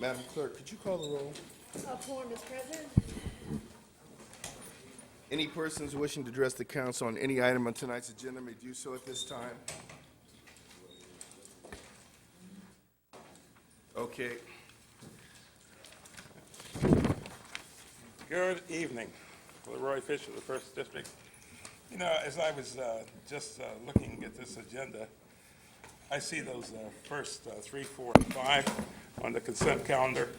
Madam Clerk, could you call the roll? A quorum is present. Any persons wishing to address the council on any item on tonight's agenda may do so at this time. Okay. Good evening. Leroy Fisher, the First District. You know, as I was just looking at this agenda, I see those first 3, 4, and 5 on the consent calendar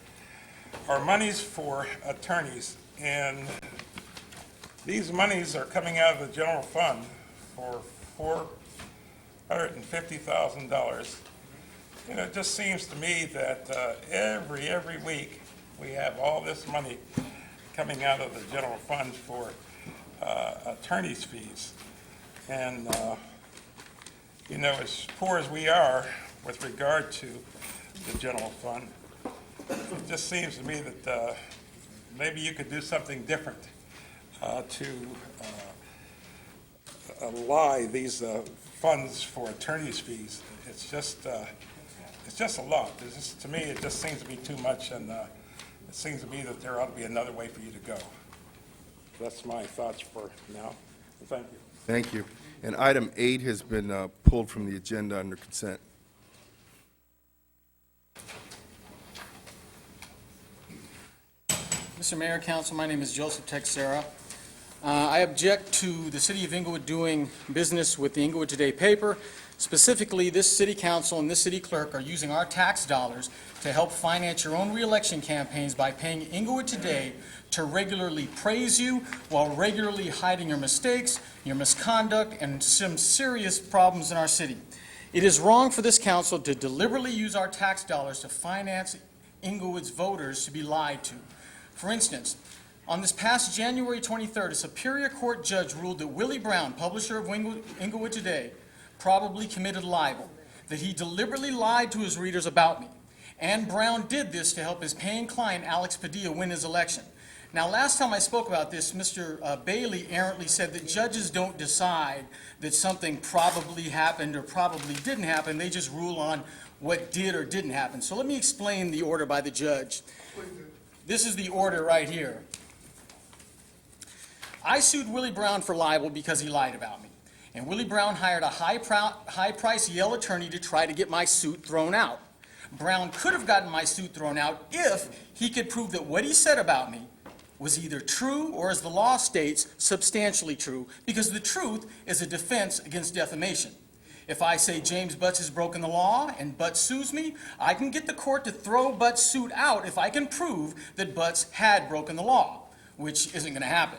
are monies for attorneys, and these monies are coming out of the general fund for $450,000. You know, it just seems to me that every week we have all this money coming out of the general fund for attorney's fees. And, you know, as poor as we are with regard to the general fund, it just seems to me that maybe you could do something different to ally these funds for attorney's fees. It's just a lot. To me, it just seems to be too much, and it seems to me that there ought to be another way for you to go. That's my thoughts for now. Thank you. Thank you. And item 8 has been pulled from the agenda under consent. Mr. Mayor, Council, my name is Joseph Texera. I object to the City of Inglewood doing business with the Inglewood Today paper. Specifically, this City Council and this City Clerk are using our tax dollars to help finance your own reelection campaigns by paying Inglewood Today to regularly praise you while regularly hiding your mistakes, your misconduct, and some serious problems in our city. It is wrong for this council to deliberately use our tax dollars to finance Inglewood's voters to be lied to. For instance, on this past January 23rd, a Superior Court judge ruled that Willie Brown, publisher of Inglewood Today, probably committed libel, that he deliberately lied to his readers about me. And Brown did this to help his paying client, Alex Padilla, win his election. Now, last time I spoke about this, Mr. Bailey errantly said that judges don't decide that something probably happened or probably didn't happen. They just rule on what did or didn't happen. So let me explain the order by the judge. This is the order right here. I sued Willie Brown for libel because he lied about me. And Willie Brown hired a high-priced Yale attorney to try to get my suit thrown out. Brown could have gotten my suit thrown out if he could prove that what he said about me was either true or, as the law states, substantially true, because the truth is a defense against defamation. If I say James Butts has broken the law and Butts sues me, I can get the court to throw Butts' suit out if I can prove that Butts had broken the law, which isn't going to happen.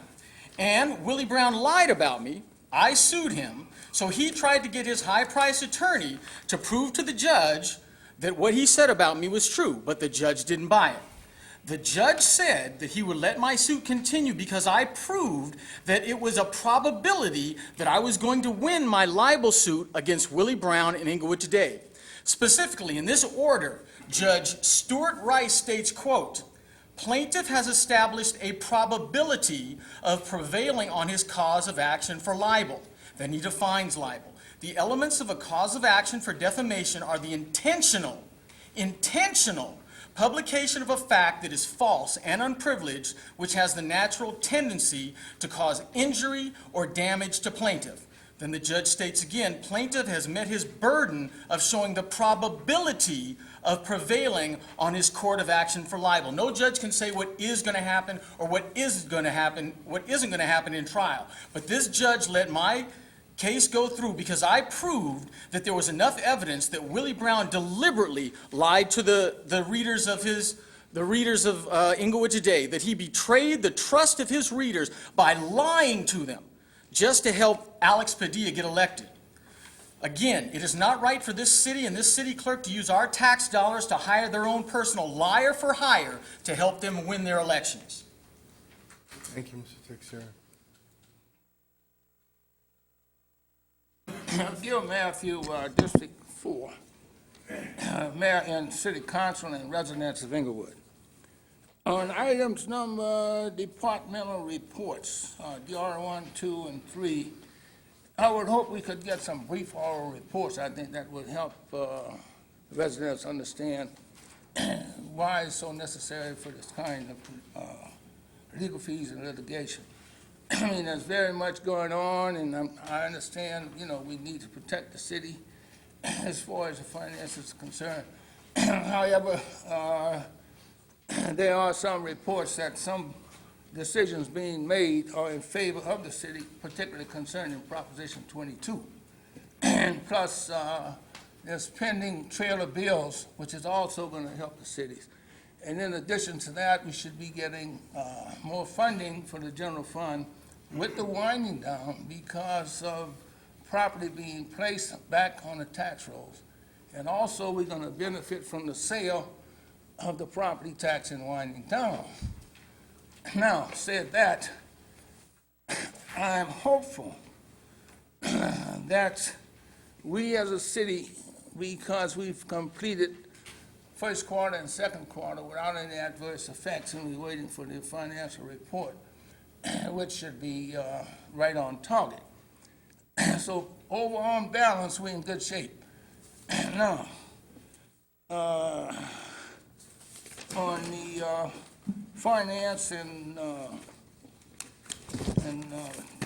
And Willie Brown lied about me. I sued him, so he tried to get his high-priced attorney to prove to the judge that what he said about me was true, but the judge didn't buy it. The judge said that he would let my suit continue because I proved that it was a probability that I was going to win my libel suit against Willie Brown in Inglewood Today. Specifically, in this order, Judge Stuart Rice states, quote, "Plaintiff has established a probability of prevailing on his cause of action for libel." Then he defines libel. The elements of a cause of action for defamation are the intentional publication of a fact that is false and unprivileged, which has the natural tendency to cause injury or damage to plaintiff. Then the judge states again, plaintiff has met his burden of showing the probability of prevailing on his court of action for libel. No judge can say what is going to happen or what isn't going to happen in trial. But this judge let my case go through because I proved that there was enough evidence that Willie Brown deliberately lied to the readers of Inglewood Today, that he betrayed the trust of his readers by lying to them just to help Alex Padilla get elected. Again, it is not right for this city and this city clerk to use our tax dollars to hire their own personal liar for hire to help them win their elections. Thank you, Mr. Texera. Dear Matthew, District 4, Mayor and City Council and residents of Inglewood. On items number departmental reports, DR 1, 2, and 3, I would hope we could get some brief oral reports. I think that would help residents understand why it's so necessary for this kind of legal fees and litigation. I mean, there's very much going on, and I understand, we need to protect the city as far as the finances are concerned. However, there are some reports that some decisions being made are in favor of the city, particularly concerning Proposition 22. And plus, there's pending trailer bills, which is also going to help the cities. And in addition to that, we should be getting more funding for the general fund with the winding down because of property being placed back on the tax rolls. And also, we're going to benefit from the sale of the property tax and winding down. Now, said that, I'm hopeful that we as a city, because we've completed first quarter and second quarter without any adverse effects, and we're waiting for the financial report, which should be right on target. So overall, on balance, we're in good shape. Now, on the finance and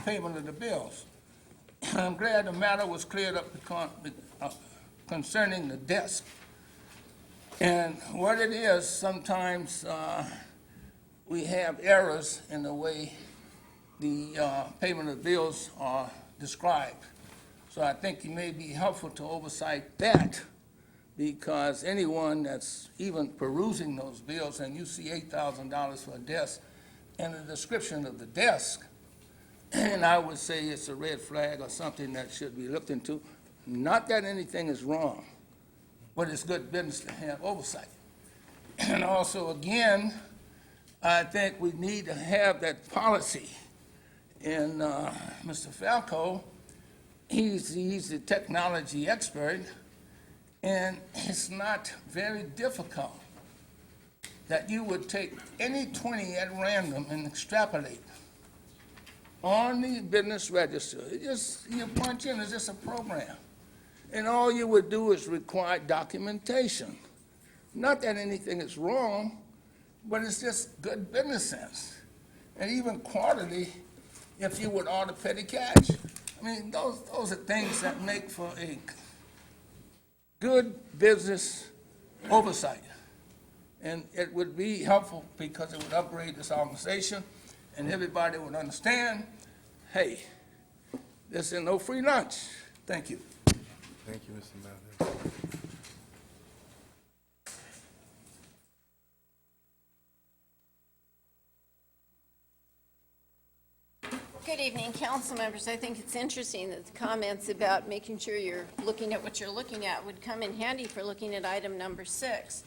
payment of the bills, I'm glad the matter was cleared up concerning the desk. And what it is, sometimes we have errors in the way the payment of bills are described. So I think it may be helpful to oversight that, because anyone that's even perusing those bills and you see $8,000 for a desk and the description of the desk, and I would say it's a red flag or something that should be looked into. Not that anything is wrong, but it's good business to have oversight. And also, again, I think we need to have that policy. And Mr. Falco, he's the technology expert, and it's not very difficult that you would take any 20 at random and extrapolate on the business register. You punch in, it's just a program. And all you would do is require documentation. Not that anything is wrong, but it's just good business sense. And even quarterly, if you would order petty cash. I mean, those are things that make for a good business oversight. And it would be helpful because it would upgrade this organization and everybody would understand, hey, this is no free lunch. Thank you. Thank you, Mr. Mathis. Good evening, council members. I think it's interesting that the comments about making sure you're looking at what you're looking at would come in handy for looking at item number 6.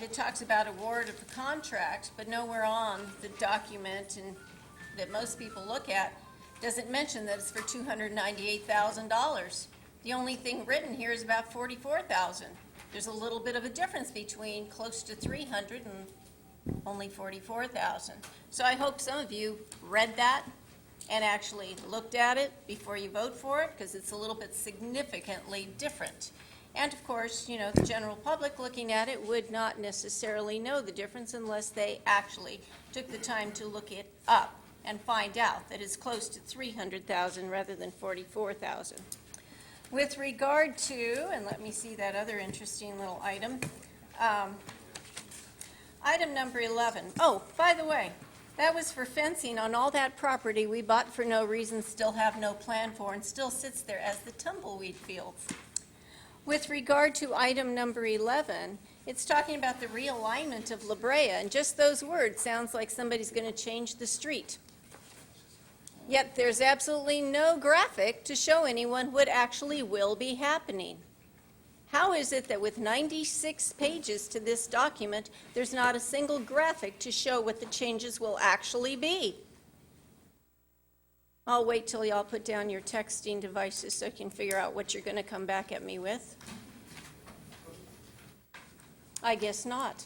It talks about award of the contract, but nowhere on the document and that most people look at does it mention that it's for $298,000. The only thing written here is about $44,000. There's a little bit of a difference between close to $300 and only $44,000. So I hope some of you read that and actually looked at it before you vote for it, because it's a little bit significantly different. And of course, the general public looking at it would not necessarily know the difference unless they actually took the time to look it up and find out that it's close to $300,000 rather than $44,000. With regard to, and let me see that other interesting little item, item number 11. Oh, by the way, that was for fencing on all that property we bought for no reason, still have no plan for, and still sits there as the tumbleweed fields. With regard to item number 11, it's talking about the realignment of La Brea, and just those words sounds like somebody's going to change the street. Yet there's absolutely no graphic to show anyone what actually will be happening. How is it that with 96 pages to this document, there's not a single graphic to show what the changes will actually be? I'll wait till y'all put down your texting devices so I can figure out what you're going to come back at me with. I guess not.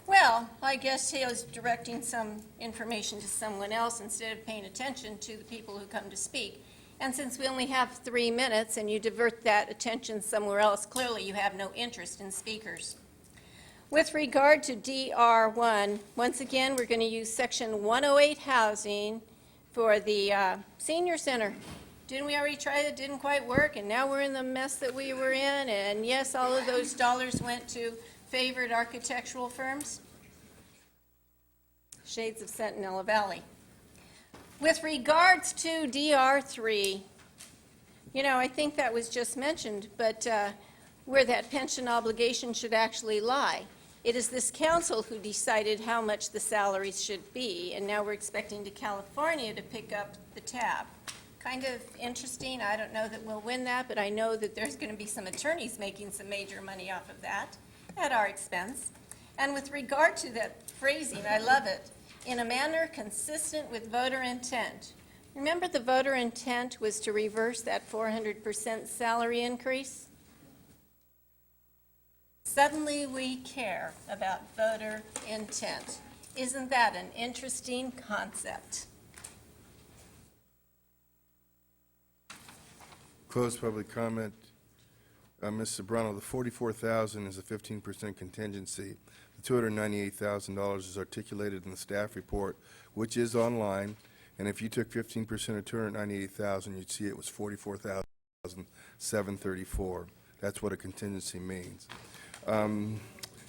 Well, I guess he was directing some information to someone else instead of paying attention to the people who come to speak. And since we only have 3 minutes and you divert that attention somewhere else, clearly you have no interest in speakers. With regard to DR1, once again, we're going to use Section 108 housing for the senior center. Didn't we already try it? Didn't quite work, and now we're in the mess that we were in. And yes, all of those dollars went to favored architectural firms. Shades of Centinela Valley. With regards to DR3, you know, I think that was just mentioned, but where that pension obligation should actually lie. It is this council who decided how much the salaries should be, and now we're expecting to California to pick up the tab. Kind of interesting. I don't know that we'll win that, but I know that there's going to be some attorneys making some major money off of that at our expense. And with regard to that phrasing, I love it. In a manner consistent with voter intent. Remember, the voter intent was to reverse that 400% salary increase? Suddenly we care about voter intent. Isn't that an interesting concept? Closed public comment. Ms. Sobrano, the $44,000 is a 15% contingency. The $298,000 is articulated in the staff report, which is online, and if you took 15% of $298,000, you'd see it was $44,734. That's what a contingency means.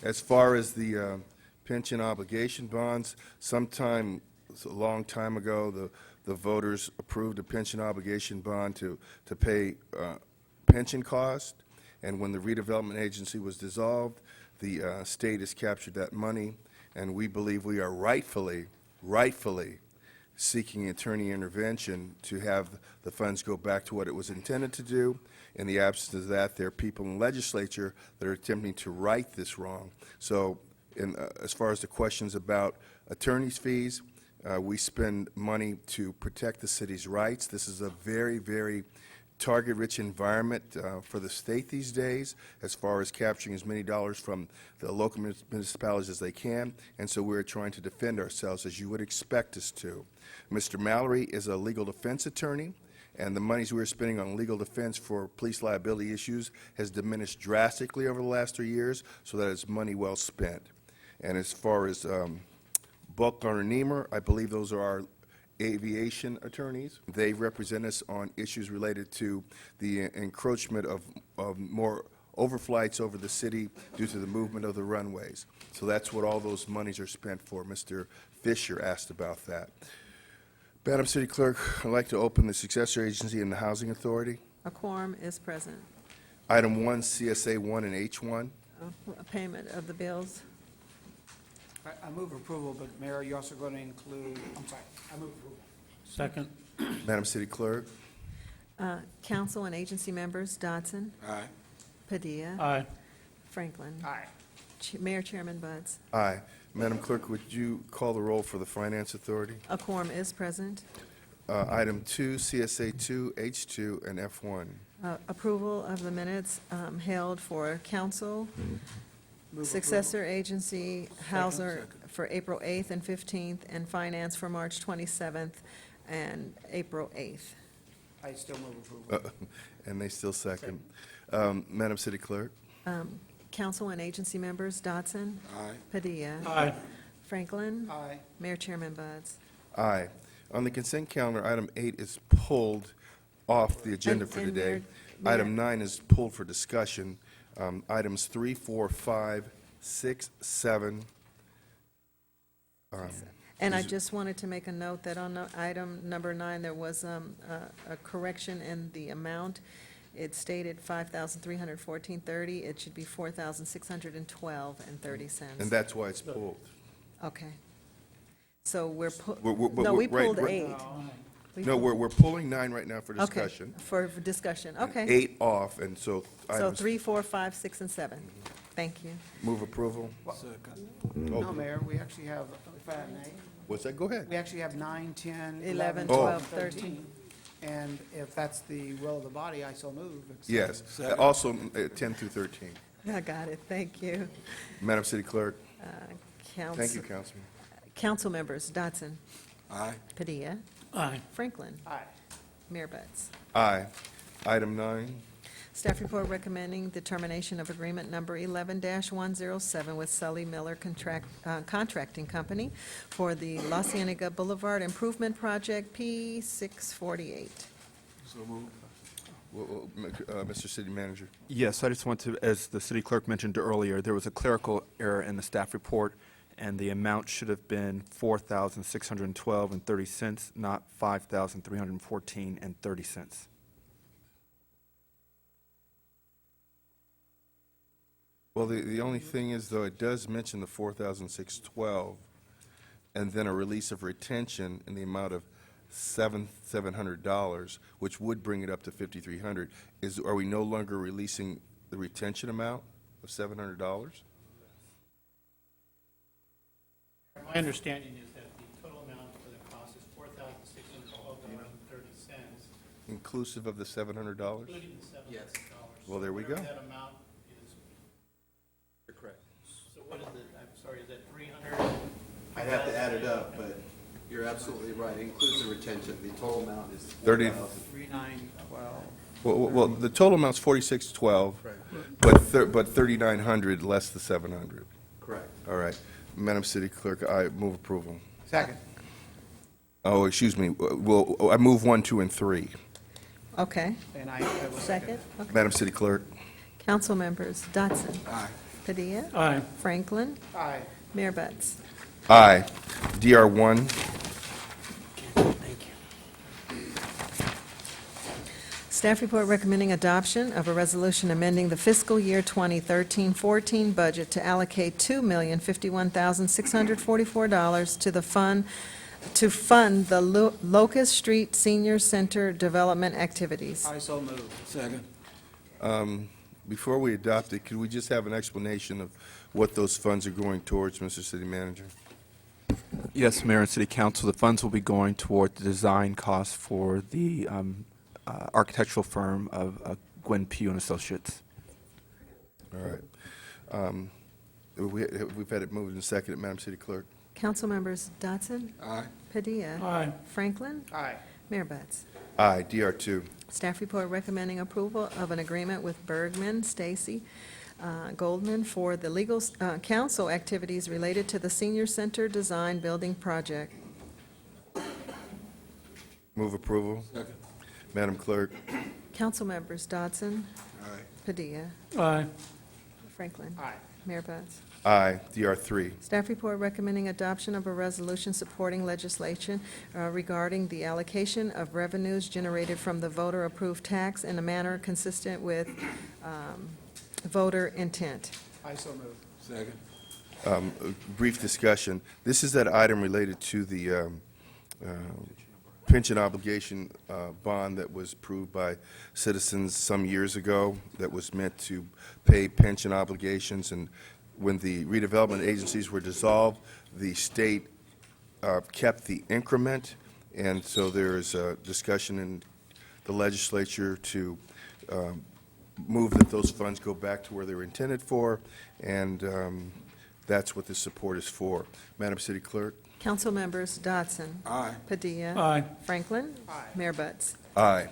As far as the pension obligation bonds, sometime, a long time ago, the voters approved a pension obligation bond to pay pension cost, and when the redevelopment agency was dissolved, the state has captured that money, and we believe we are rightfully seeking attorney intervention to have the funds go back to what it was intended to do. In the absence of that, there are people in the legislature that are attempting to right this wrong. So as far as the questions about attorney's fees, we spend money to protect the city's rights. This is a very, very target-rich environment for the state these days, as far as capturing as many dollars from the local municipalities as they can, and so we're trying to defend ourselves as you would expect us to. Mr. Mallory is a legal defense attorney, and the monies we're spending on legal defense for police liability issues has diminished drastically over the last 3 years, so that is money well spent. And as far as Buckler and Niemer, I believe those are our aviation attorneys. They represent us on issues related to the encroachment of more overflights over the city due to the movement of the runways. So that's what all those monies are spent for. Mr. Fisher asked about that. Madam City Clerk, I'd like to open the successor agency and the Housing Authority. A quorum is present. Item 1, CSA 1 and H1. Payment of the bills. I move approval, but Mayor, you're also going to include, I'm sorry, I move approval. Second. Madam City Clerk. Council and agency members, Dodson. Aye. Padilla. Aye. Franklin. Aye. Mayor Chairman Buds. Aye. Madam Clerk, would you call the roll for the Finance Authority? A quorum is present. Item 2, CSA 2, H2, and F1. Approval of the minutes held for council, Move successor agency, Hauser for April 8th and 15th, and finance for March 27th and April 8th. I still move approval. And they still second. Madam City Clerk. Council and agency members, Dodson. Aye. Padilla. Aye. Franklin. Aye. Mayor Chairman Buds. Aye. On the consent calendar, item 8 is pulled off the agenda for And today. Mayor- Item 9 is pulled for discussion. Items 3, 4, 5, 6, 7. And I just wanted to make a note that on item number 9, there was a correction in the amount. It stated $5,314.30. It should be $4,612.30. And that's why it's pulled. Okay. So we're, We're- no, we right, pulled right. 8. We No, pulled- we're pulling 9 right now for Okay, discussion. for discussion, and okay. 8 off, and so So items, 3, 4, 5, 6, and 7. Thank you. move approval. No, Mayor, we actually have, if I may, What's that? Go ahead. we actually have 9, 10, 11, 11, 12, 12, 13. 13. And if that's the will of the body, I so move. Yes. Also, 10 through 13. I got it, thank you. Madam City Clerk. Thank you, Council, Councilman. council members, Dodson. Aye. Padilla. Aye. Franklin. Aye. Mayor Butts. Aye. Item 9. Staff report recommending the termination of agreement number 11-107 with Sully Miller Contracting Company for the La Cienega Boulevard Improvement Project P 648. Mr. City Manager. Yes, I just want to, as the city clerk mentioned earlier, there was a clerical error in the staff report, and the amount should have been $4,612.30, not $5,314.30. Well, the only thing is, though, it does mention the 4,612, and then a release of retention in the amount of $700, which would bring it up to $5,300. Are we no longer releasing the retention amount of $700? My understanding is that the total amount for the cost is $4,612.30, Inclusive of the $700? including the $700. Well, there we go. Whatever that amount is. You're correct. So what is it, I'm sorry, is that 300? I'd have to add it up, but you're absolutely right. It includes the retention. The total amount is 30. 3912. Well, the total amount's 4,612, but 3,900 less the 700. Correct. All right. Madam City Clerk, I move approval. Second. Oh, excuse me. Well, I move 1, 2, and 3. Okay. And I will Second? Okay. Madam City Clerk. Council members Dotson. Aye. Padilla. Aye. Franklin. Aye. Mayor Butts. Aye. DR1. Staff report recommending adoption of a resolution amending the fiscal year 2013-14 budget to allocate $2,051,644 to the fund, to fund the Locust Street Senior Center development activities. I so move. Second. Before we adopt it, could we just have an explanation of what those funds are going towards, Mr. City Manager? Yes, Mayor and City Council, the funds will be going toward the design costs for the architectural firm of Gwen Pugh and Associates. All right. We've had it moved and seconded, Madam City Clerk. Council members Dotson. Aye. Padilla. Aye. Franklin. Aye. Mayor Butts. Aye. DR2. Staff report recommending approval of an agreement with Bergman Stacy Goldman for the legal counsel activities related to the Senior Center Design Building Project. Move approval. Second. Madam Clerk. Council members Dodson. Aye. Padilla. Aye. Franklin. Aye. Mayor Butts. Aye. DR3. Staff report recommending adoption of a resolution supporting legislation regarding the allocation of revenues generated from the voter-approved tax in a manner consistent with voter intent. I so move. Second. Brief discussion. This is that item related to the pension obligation bond that was approved by citizens some years ago that was meant to pay pension obligations. And when the redevelopment agencies were dissolved, the state kept the increment. And so there is a discussion in the legislature to move that those funds go back to where they were intended for. And that's what this support is for. Madam City Clerk. Council members Dodson. Aye. Padilla. Aye. Franklin. Aye. Mayor Butts. Aye.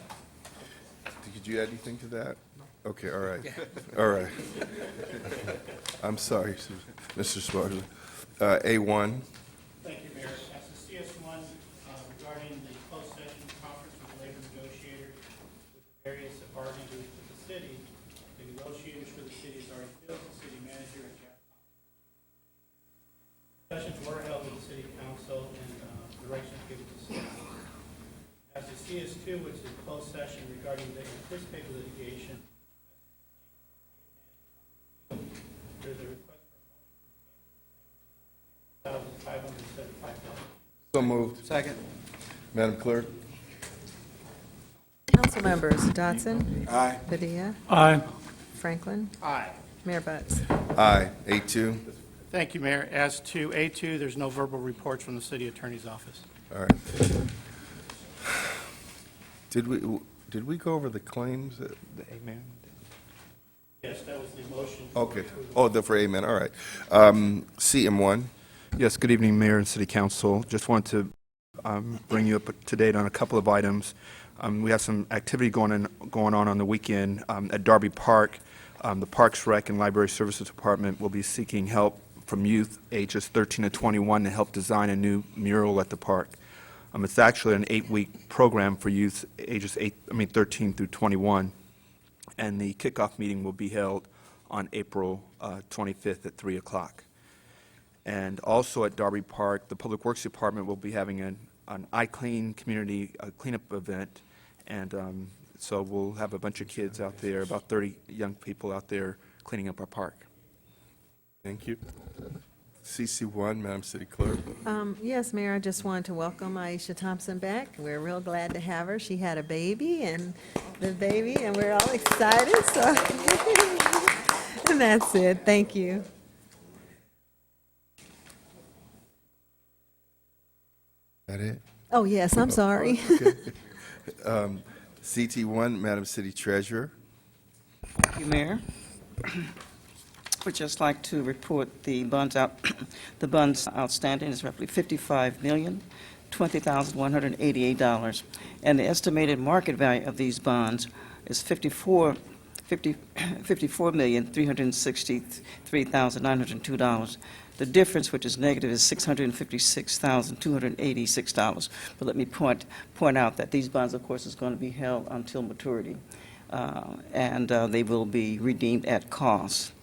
Could you add anything to that? Okay, all right. All right. I'm sorry, Mr. Sparta. A1. Thank you, Mayor. As the CS1 regarding the closed session conference with the labor negotiators with the various bargaining groups of the city, the negotiators for the city has already filled the city manager and Jack. Sessions were held with the city council and directions given to staff. As the CS2, which is a closed session regarding the anticipated litigation, there's a request for $1,575. So moved. Second. Madam Clerk. Council members Dodson. Aye. Padilla. Aye. Franklin. Aye. Mayor Butts. Aye. A2. Thank you, Mayor. As to A2, there's no verbal reports from the city attorney's office. All right. Did we go over the claims? Amen. Yes, that was the motion. Okay. Oh, for amen. All right. CM1. Yes, good evening, Mayor and City Council. Just want to bring you up to date on a couple of items. We have some activity going on the weekend at Darby Park. The Parks Rec and Library Services Department will be seeking help from youth ages 13 to 21 to help design a new mural at the park. It's actually an 8-week program for youth ages 13 through 21, and the kickoff meeting will be held on April 25th at 3 o'clock. And also at Darby Park, the Public Works Department will be having an iClean community cleanup event, and so we'll have a bunch of kids out there, about 30 young people out there cleaning up our park. Thank you. CC1, Madam City Clerk. Yes, Mayor, I just wanted to welcome Aisha Thompson back. We're real glad to have her. She had a baby, and we're all excited, so. And that's it. Thank you. That it? Oh, yes, I'm sorry. Okay. CT1, Madam City Treasurer. Thank you, Mayor. Would just like to report the bonds outstanding is roughly $55,020,188, and the estimated market value of these bonds is $54,363,902. The difference, which is negative, is $656,286. But let me point out that these bonds, of course, is going to be held until maturity, and they will be redeemed at cost.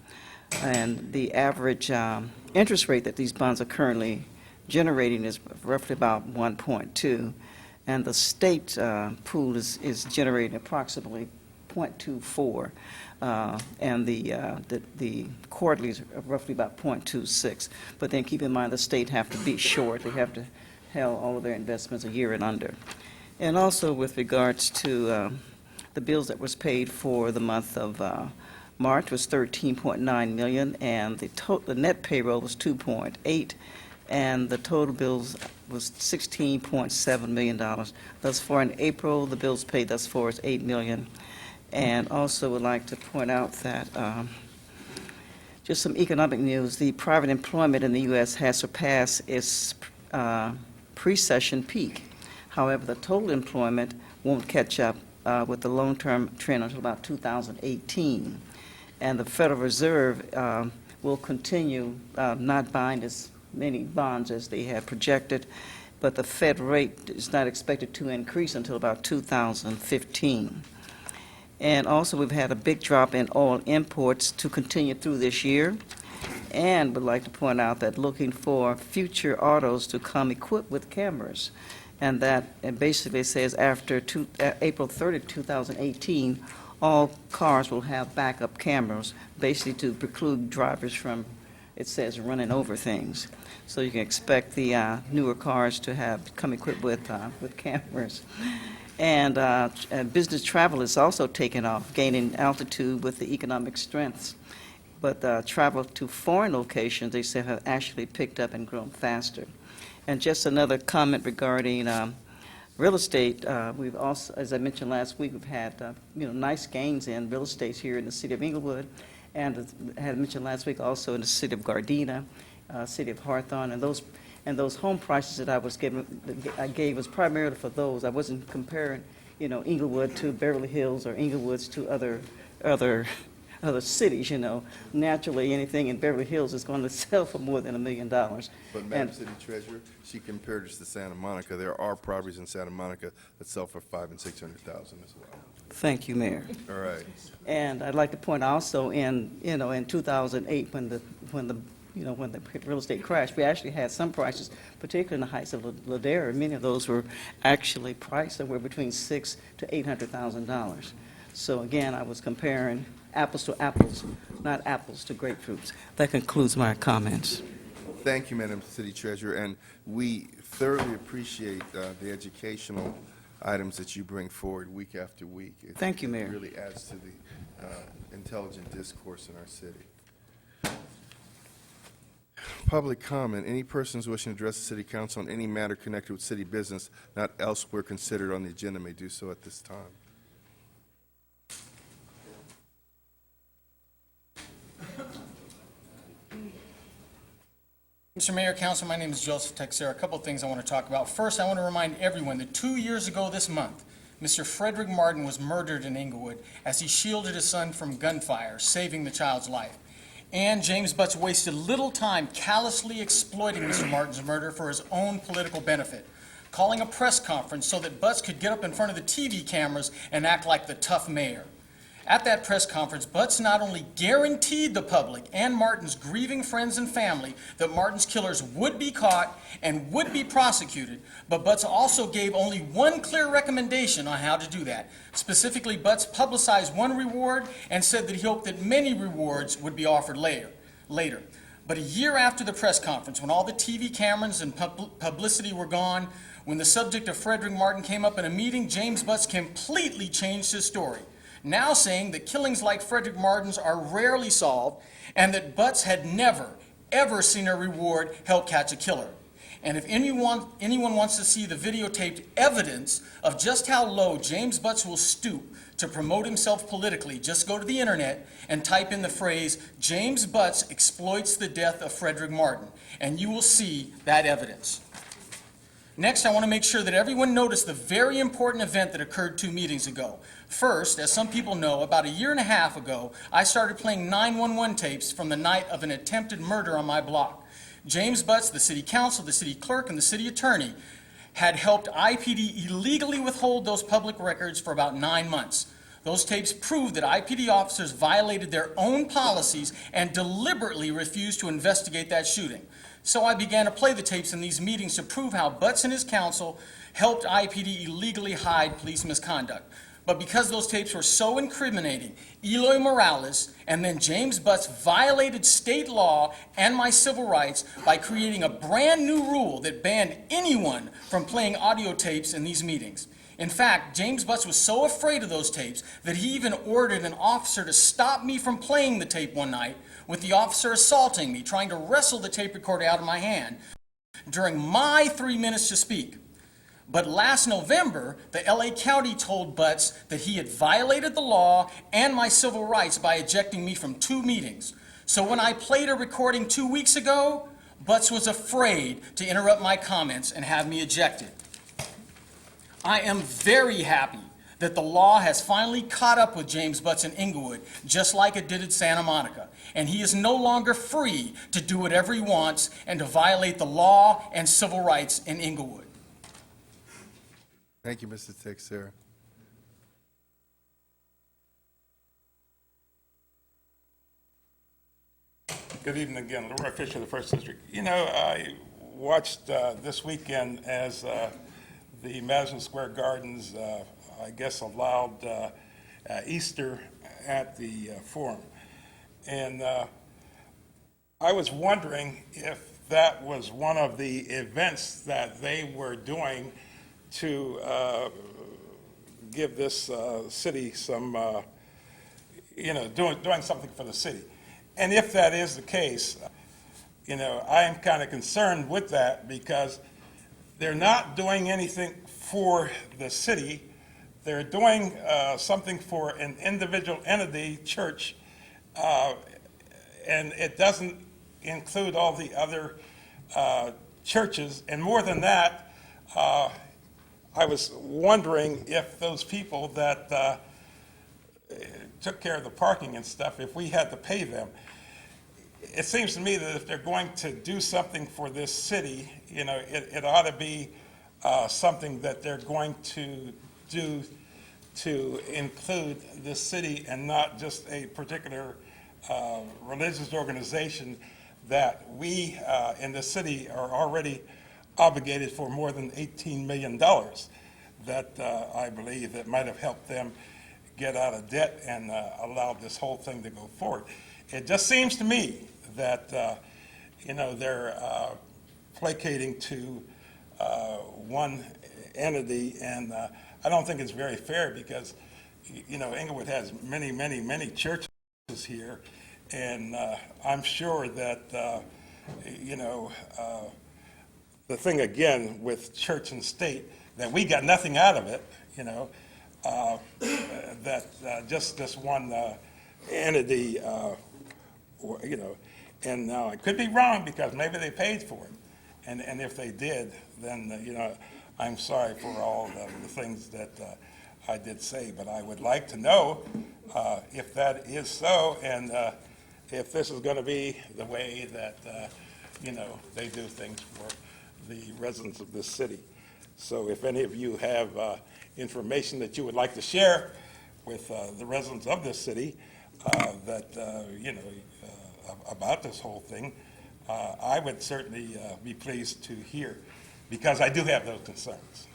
And the average interest rate that these bonds are currently generating is roughly about 1.2, and the state pool is generating approximately 0.24, and the quarterlies are roughly about 0.26. But then keep in mind the state have to be short; they have to held all of their investments a year and under. And also with regards to the bills that was paid for the month of March was $13.9 million, and the net payroll was $2.8, and the total bills was $16.7 million. Thus far in April, the bills paid thus far is $8 million. And also would like to point out that just some economic news, the private employment in the U.S. has surpassed its pre-session peak. However, the total employment won't catch up with the long-term trend until about 2018. And the Federal Reserve will continue not buying as many bonds as they had projected, but the Fed rate is not expected to increase until about 2015. And also, we've had a big drop in oil imports to continue through this year, and would like to point out that looking for future autos to come equipped with cameras, and that it basically says after April 30, 2018, all cars will have backup cameras, basically to preclude drivers from, it says, running over things. So you can expect the newer cars to come equipped with cameras. And business travel is also taking off, gaining altitude with the economic strengths. But travel to foreign locations, they say, have actually picked up and grown faster. And just another comment regarding real estate. We've also, as I mentioned last week, we've had nice gains in real estate here in the city of Inglewood, and as I had mentioned last week also in the city of Gardena, city of Hawthorne, and those home prices that I gave was primarily for those. I wasn't comparing, Inglewood to Beverly Hills or Inglewoods to other cities. Naturally, anything in Beverly Hills is going to sell for more than $1 million. But Madam City Treasurer, she compared us to Santa Monica. There are properties in Santa Monica that sell for $500,000 and $600,000 as well. Thank you, Mayor. All right. And I'd like to point out also in 2008 when the real estate crashed, we actually had some prices, particularly in the heights of Ladera. Many of those were actually priced somewhere between $600,000 to $800,000. So again, I was comparing apples to apples, not apples to grapefruits. That concludes my comments. Thank you, Madam City Treasurer, and we thoroughly appreciate the educational items that you bring forward week after week. Thank you, Mayor. It really adds to the intelligent discourse in our city. Public comment. Any persons wishing to address the City Council on any matter connected with city business not elsewhere considered on the agenda may do so at this time. Mr. Mayor, Council, my name is Joseph Texera. A couple of things I want to talk about. First, I want to remind everyone that 2 years ago this month, Mr. Frederick Martin was murdered in Inglewood as he shielded his son from gunfire, saving the child's life. And James Butts wasted little time callously exploiting Mr. Martin's murder for his own political benefit, calling a press conference so that Butts could get up in front of the TV cameras and act like the tough mayor. At that press conference, Butts not only guaranteed the public and Martin's grieving friends and family that Martin's killers would be caught and would be prosecuted, but Butts also gave only one clear recommendation on how to do that. Specifically, Butts publicized one reward and said that he hoped that many rewards would be offered later. But a year after the press conference, when all the TV cameras and publicity were gone, when the subject of Frederick Martin came up in a meeting, James Butts completely changed his story, now saying that killings like Frederick Martin's are rarely solved and that Butts had never, ever seen a reward help catch a killer. And if anyone wants to see the videotaped evidence of just how low James Butts will stoop to promote himself politically, just go to the internet and type in the phrase, "James Butts exploits the death of Frederick Martin," and you will see that evidence. Next, I want to make sure that everyone noticed the very important event that occurred 2 meetings ago. First, as some people know, about a year and a half ago, I started playing 911 tapes from the night of an attempted murder on my block. James Butts, the city council, the city clerk, and the city attorney had helped IPD illegally withhold those public records for about 9 months. Those tapes proved that IPD officers violated their own policies and deliberately refused to investigate that shooting. So I began to play the tapes in these meetings to prove how Butts and his council helped IPD illegally hide police misconduct. But because those tapes were so incriminating, Eloy Morales and then James Butts violated state law and my civil rights by creating a brand new rule that banned anyone from playing audio tapes in these meetings. In fact, James Butts was so afraid of those tapes that he even ordered an officer to stop me from playing the tape one night, with the officer assaulting me, trying to wrestle the tape recorder out of my hand during my 3 minutes to speak. But last November, the LA County told Butts that he had violated the law and my civil rights by ejecting me from 2 meetings. So when I played a recording 2 weeks ago, Butts was afraid to interrupt my comments and have me ejected. I am very happy that the law has finally caught up with James Butts in Inglewood, just like it did at Santa Monica. And he is no longer free to do whatever he wants and to violate the law and civil rights in Inglewood. Thank you, Mr. Teixeira. Good evening again, Leroy Fisher, the First District. You know, I watched this weekend as the Madison Square Gardens, I guess, allowed Easter at the Forum. And I was wondering if that was one of the events that they were doing to give this city some, doing something for the city. And if that is the case, I am kind of concerned with that because they're not doing anything for the city. They're doing something for an individual entity, church, and it doesn't include all the other churches. And more than that, I was wondering if those people that took care of the parking and stuff, if we had to pay them. It seems to me that if they're going to do something for this city, it ought to be something that they're going to do to include this city and not just a particular religious organization that we in the city are already obligated for more than $18 million that I believe that might have helped them get out of debt and allowed this whole thing to go forward. It just seems to me that, they're placating to one entity, and I don't think it's very fair because, Inglewood has many, many, many churches here, and I'm sure that, the thing again with church and state, that we got nothing out of it, that just this one entity, and now I could be wrong because maybe they paid for it. And if they did, then, I'm sorry for all the things that I did say, but I would like to know if that is so, and if this is going to be the way that, they do things for the residents of this city. So if any of you have information that you would like to share with the residents of this city, about this whole thing, I would certainly be pleased to hear, because I do have those concerns.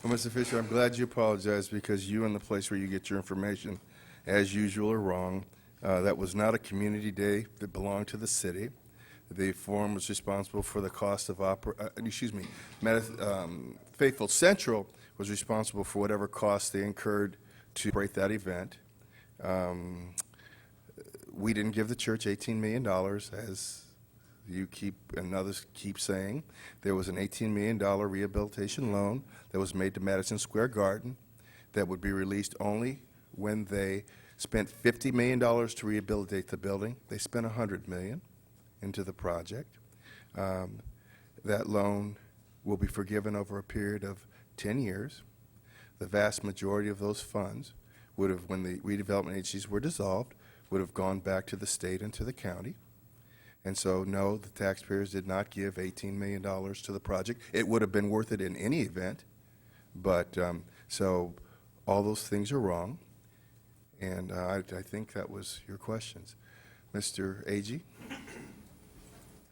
Well, Mr. Fisher, I'm glad you apologized, because you and the place where you get your information, as usual, are wrong. That was not a community day that belonged to the city. The forum was responsible for the cost of Faithful Central was responsible for whatever costs they incurred to operate that event. We didn't give the church $18 million, as you keep and others keep saying. There was an $18 million rehabilitation loan that was made to Madison Square Garden that would be released only when they spent $50 million to rehabilitate the building. They spent $100 million into the project. That loan will be forgiven over a period of 10 years. The vast majority of those funds would have, when the redevelopment agencies were dissolved, would have gone back to the state and to the county. And so, no, the taxpayers did not give $18 million to the project. It would have been worth it in any event, but so all those things are wrong, and I think that was your questions. Mr. Agee?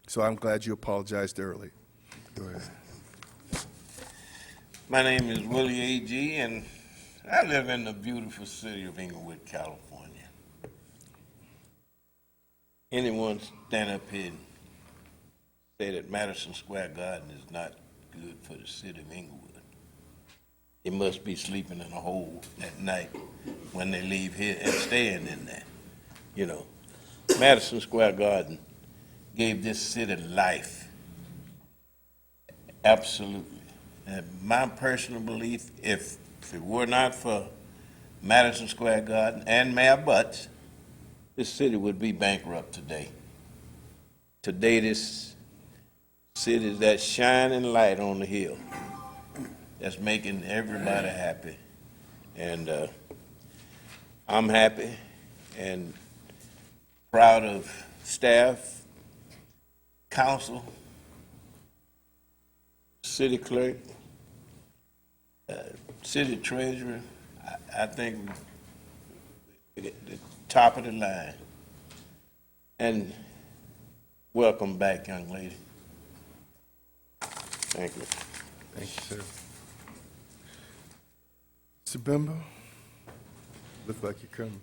So I'm glad you apologized early. Go ahead. My name is Willie Agee, and I live in the beautiful city of Inglewood, California. Anyone stand up here and say that Madison Square Garden is not good for the city of Inglewood? They must be sleeping in a hole at night when they leave here and staying in there. Madison Square Garden gave this city life. Absolutely. And my personal belief, if it were not for Madison Square Garden and Mayor Butts, this city would be bankrupt today. Today, this city is that shining light on the hill that's making everybody happy. And I'm happy and proud of staff, council, city clerk, city treasurer. I think we're at the top of the line. And welcome back, young lady. Thank you. Thank you, sir. Mr. Bimbo? Look like you're coming.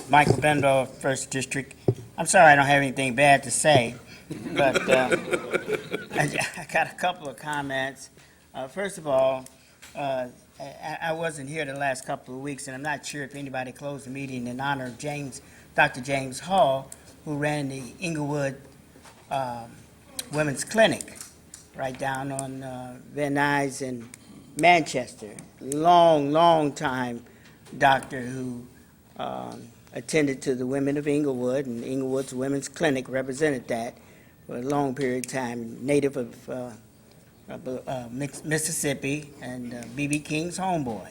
Michael Bendo, First District. I'm sorry I don't have anything bad to say, but I got a couple of comments. First of all, I wasn't here the last couple of weeks, and I'm not sure if anybody closed the meeting in honor of Dr. James Hall, who ran the Inglewood Women's Clinic right down on Van Nuys and Manchester. Long time doctor who attended to the women of Inglewood, and Inglewood's Women's Clinic represented that for a long period of time, native of Mississippi, and B.B. King's homeboy.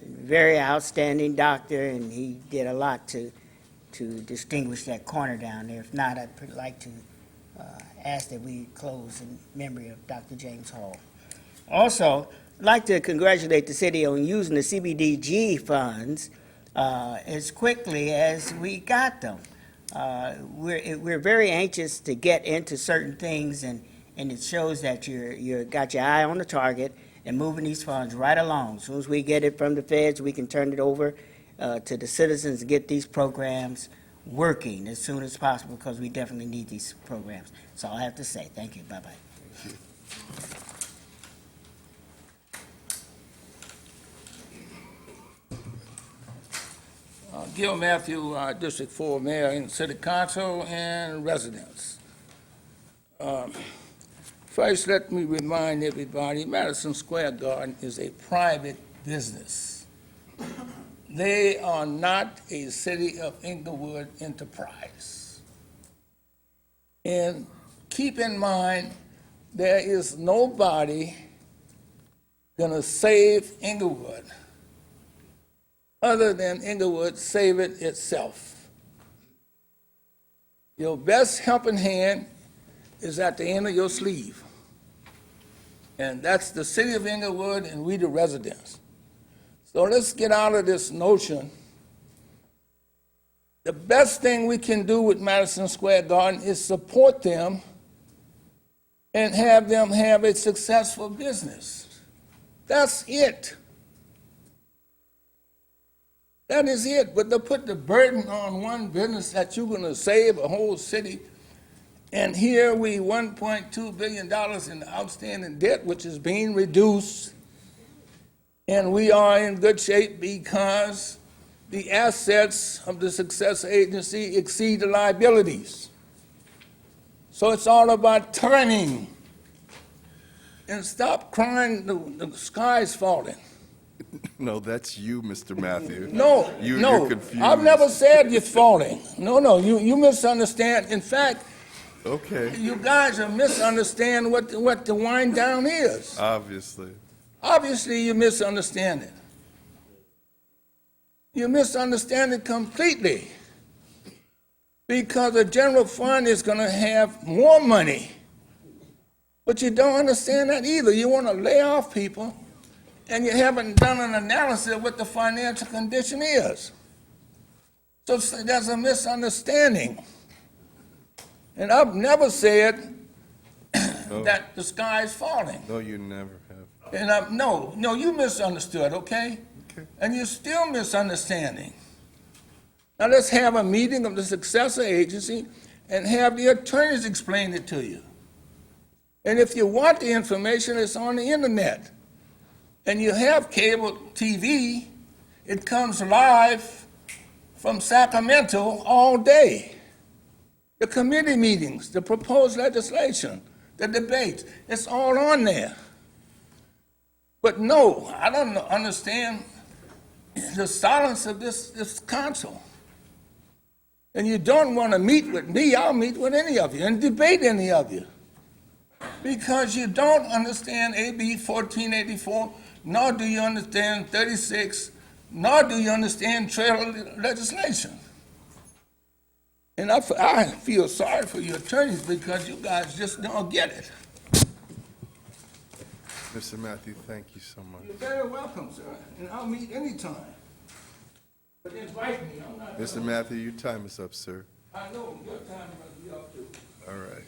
Very outstanding doctor, and he did a lot to distinguish that corner down there. If not, I'd like to ask that we close in memory of Dr. James Hall. Also, I'd like to congratulate the city on using the CBDG funds as quickly as we got them. We're very anxious to get into certain things, and it shows that you're got your eye on the target and moving these funds right along. As soon as we get it from the feds, we can turn it over to the citizens and get these programs working as soon as possible, because we definitely need these programs. That's all I have to say. Thank you. Bye-bye. Thank you. Gil Matthew, District 4 Mayor and City Council and residents. First, let me remind everybody, Madison Square Garden is a private business. They are not a City of Inglewood enterprise. And keep in mind, there is nobody gonna save Inglewood other than Inglewood save it itself. Your best helping hand is at the end of your sleeve. And that's the city of Inglewood and we the residents. So let's get out of this notion. The best thing we can do with Madison Square Garden is support them and have them have a successful business. That's it. That is it. But to put the burden on one business that you're going to save a whole city, and here we $1.2 billion in outstanding debt, which is being reduced, and we are in good shape because the assets of the successor agency exceed the liabilities. So it's all about turning. And stop crying, the sky's falling. No, that's you, Mr. Matthew. No, You're no, confused. I've never said you're falling. No, you misunderstand. In fact, Okay, you guys are misunderstanding what the wind down is. obviously. Obviously, you misunderstand it. You misunderstand it completely. Because the general fund is going to have more money. But you don't understand that either. You want to lay off people, and you haven't done an analysis of what the financial condition is. So there's a misunderstanding. And I've never said that the sky is falling. No, you never have. And no, you misunderstood, okay? Okay. And you're still misunderstanding. Now let's have a meeting of the successor agency and have the attorneys explain it to you. And if you want the information, it's on the internet. And you have cable TV, it comes live from Sacramento all day. The committee meetings, the proposed legislation, the debates, it's all on there. But no, I don't understand the silence of this council. And you don't want to meet with me, I'll meet with any of you and debate any of you. Because you don't understand AB 1484, nor do you understand 36, nor do you understand trail legislation. And I feel sorry for your attorneys because you guys just don't get it. Mr. Matthew, thank you so much. You're very welcome, sir, and I'll meet anytime. But invite me, I'm not. Mr. Matthew, your time is up, sir. I know, your time must be up too. All right.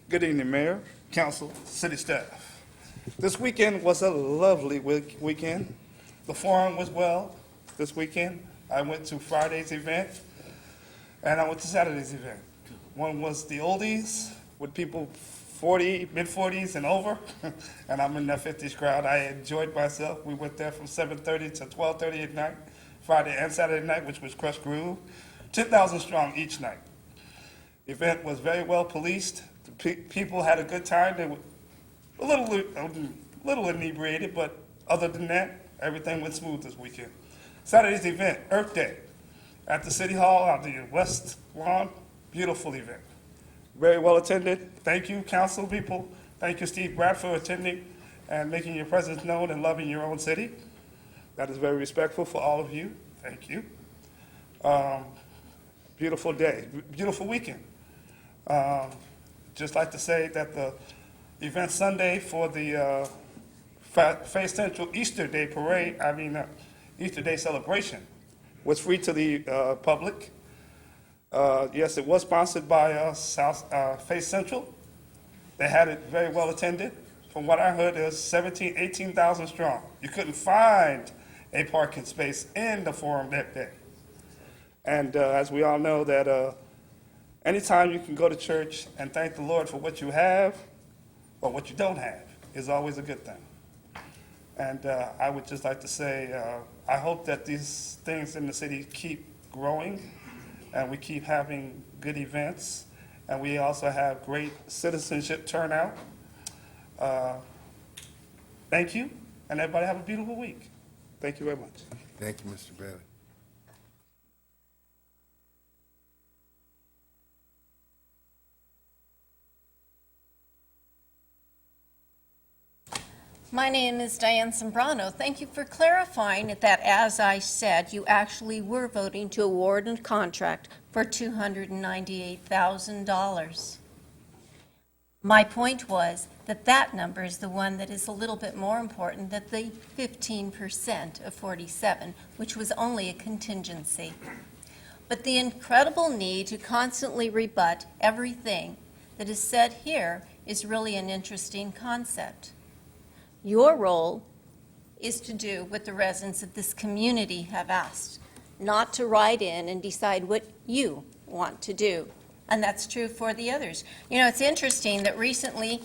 Good evening, Mayor, Council, City staff. This weekend was a lovely weekend. The forum was well this weekend. I went to Friday's event, and I went to Saturday's event. One was the oldies with people 40, mid-40s and over, and I'm in that 50s crowd. I enjoyed myself. We went there from 7:30 to 12:30 at night, Friday and Saturday night, which was Crush Groove. 10,000 strong each night. The event was very well policed. The people had a good time. They were a little inebriated, but other than that, everything went smooth this weekend. Saturday's event, Earth Day, at the City Hall on the West Lawn. Beautiful event. Very well attended. Thank you, council people. Thank you, Steve Bratt, for attending and making your presence known and loving your own city. That is very respectful for all of you. Thank you. Beautiful day, beautiful weekend. Just like to say that the event Sunday for the Faith Central Easter Day parade, Easter Day celebration, was free to the public. Yes, it was sponsored by Faith Central. They had it very well attended. From what I heard, it was 18,000 strong. You couldn't find a parking space in the forum that day. And as we all know that anytime you can go to church and thank the Lord for what you have or what you don't have is always a good thing. And I would just like to say, I hope that these things in the city keep growing and we keep having good events and we also have great citizenship turnout. Thank you, and everybody have a beautiful week. Thank you very much. Thank you, Mr. Bailey. My name is Diane Sombrano. Thank you for clarifying that, as I said, you actually were voting to award a contract for $298,000. My point was that that number is the one that is a little bit more important than the 15% of 47, which was only a contingency. But the incredible need to constantly rebut everything that is said here is really an interesting concept. Your role is to do what the residents of this community have asked, not to write in and decide what you want to do. And that's true for the others. You know, it's interesting that recently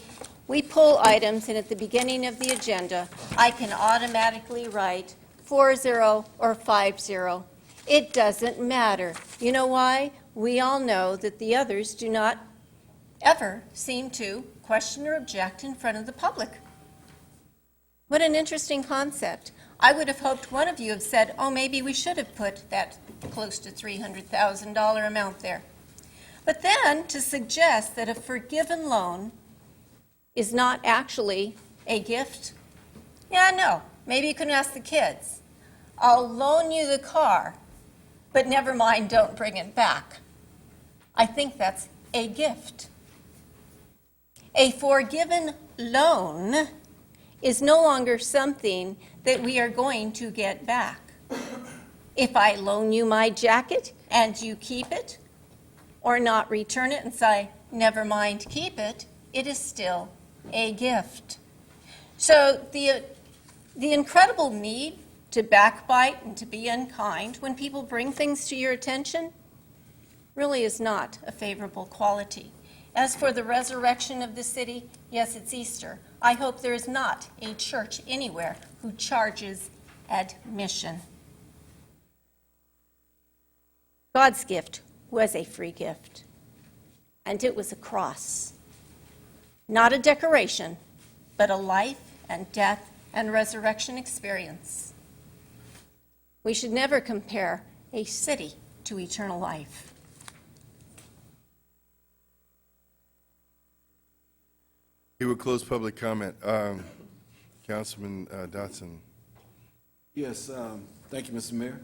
we pull items, and at the beginning of the agenda, I can automatically write 4-0 or 5-0. It doesn't matter. You know why? We all know that the others do not ever seem to question or object in front of the public. What an interesting concept. I would have hoped one of you have said, oh, maybe we should have put that close to $300,000 amount there. But then to suggest that a forgiven loan is not actually a gift, yeah, no, maybe you can ask the kids. I'll loan you the car, but never mind, don't bring it back. I think that's a gift. A forgiven loan is no longer something that we are going to get back. If I loan you my jacket and you keep it, or not return it and say, never mind, keep it, it is still a gift. So the incredible need to backbite and to be unkind when people bring things to your attention really is not a favorable quality. As for the resurrection of the city, yes, it's Easter. I hope there is not a church anywhere who charges admission. God's gift was a free gift, and it was a cross. Not a decoration, but a life and death and resurrection experience. We should never compare a city to eternal life. He would close public comment. Councilman Dotson. Yes, thank you, Mr. Mayor.